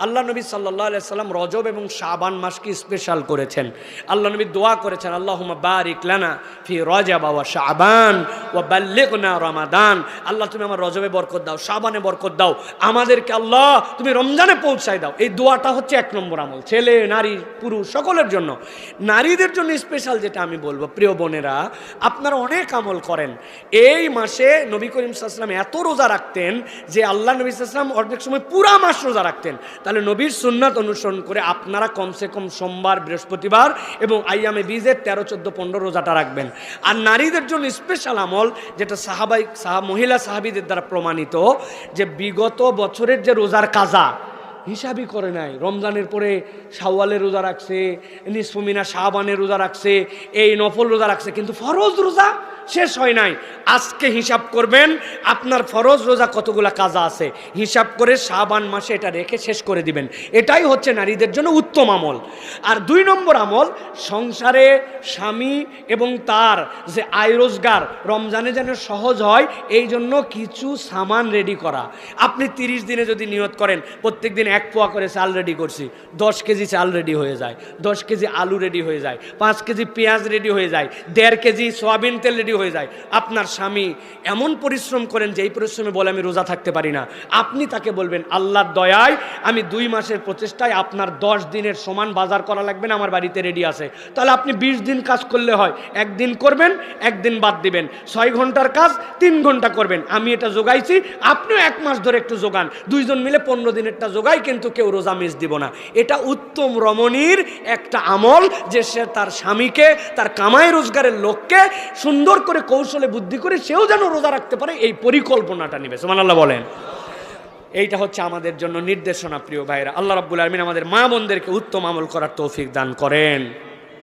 আল্লাহ নবী সাল্লাল্লাহু আলাইহি সাল্লাম রজব এবং শাবান মাসকে স্পেশাল করেছেন। আল্লাহ নবী দোয়া করেছেন, আল্লাহুম্মা বারিক লানা ফি রজব ওয়া শাবান ওয়া বাল্লিগনা রমাদান। আল্লাহ তুমি আমার রজবে বরকত দাও, শাবানে বরকত দাও, আমাদেরকে আল্লাহ তুমি রমজানে পৌঁছায় দাও। এই দোয়াটা হচ্ছে এক নম্বর আমল, ছেলে নারী পুরুষ সকলের জন্য। নারীদের জন্য স্পেশাল যেটা আমি বলবো, প্রিয় বোনেরা আপনারা অনেক আমল করেন। এই মাসে নবী করিম সাল্লাল্লাহু আলাইহি ওয়াসাল্লাম এত রোজা রাখতেন যে আল্লাহ নবী সাল্লাল্লাহু আলাইহি ওয়াসাল্লাম অনেক সময় পুরা মাস রোজা রাখতেন। তাহলে নবীর সুন্নাত অনুসরণ করে আপনারা কমসে কম সোমবার, বৃহস্পতিবার এবং আইয়ামে বীজের 13, 14, 15 রোজাটা রাখবেন। আর নারীদের জন্য স্পেশাল আমল যেটা মহিলা সাহাবীদের দ্বারা প্রমাণিত, যে বিগত বছরের যে রোজার কাজা হিসাবই করে নাই, রমজানের পরে শাওয়ালের রোজা রাখছে, নিসফু মিনা শাবানের রোজা রাখছে, এই নফল রোজা রাখছে, কিন্তু ফরজ রোজা শেষ হয় নাই। আজকে হিসাব করবেন আপনার ফরজ রোজা কতগুলা কাজা আছে, হিসাব করে শাবান মাসে এটা রেখে শেষ করে দিবেন। এটাই হচ্ছে নারীদের জন্য উত্তম আমল। আর 2 নম্বর আমল, সংসারে স্বামী এবং তার যে আয় রোজগার রমজানে যেন সহজ হয় এই জন্য কিছু সামান রেডি করা। আপনি 30 দিনে যদি নিয়ত করেন প্রত্যেক দিন 1 পোয়া করে চাল রেডি করছি, 10 কেজি চাল রেডি হয়ে যায়, 10 কেজি আলু রেডি হয়ে যায়, 5 কেজি পেঁয়াজ রেডি হয়ে যায়, 1.5 কেজি সয়াবিন তেল রেডি হয়ে যায়। আপনার স্বামী এমন পরিশ্রম করেন যে এই পরিশ্রমে বলে আমি রোজা থাকতে পারি না, আপনি তাকে বলবেন আল্লাহর দয়ায় আমি 2 মাসের প্রচেষ্টায় আপনার 10 দিনের সমান বাজার করা লাগবে না, আমার বাড়িতে রেডি আছে। তাহলে আপনি 20 দিন কাজ করলে হয়, 1 দিন করবেন 1 দিন বাদ দিবেন, 6 ঘন্টার কাজ 3 ঘন্টা করবেন। আমি এটা জোগাইছি, আপনিও 1 মাস ধরে একটু জোগান, 2 জন মিলে 15 দিনেরটা জোগাই, কিন্তু কেউ রোজা মিস দিব না। এটা উত্তম রমণীর একটা আমল, যে সে তার স্বামীকে, তার কামাই রোজগারের লোককে সুন্দর করে কৌশলে বুদ্ধি করে সেও যেন রোজা রাখতে পারে, এই পরিকল্পনাটা নেবে। সুবহানাল্লাহ বলেন। এইটা হচ্ছে আমাদের জন্য নির্দেশনা। প্রিয় ভাইরা, আল্লাহ রাব্বুল আলামিন আমাদের মা বোনদেরকে উত্তম আমল করার তৌফিক দান করেন।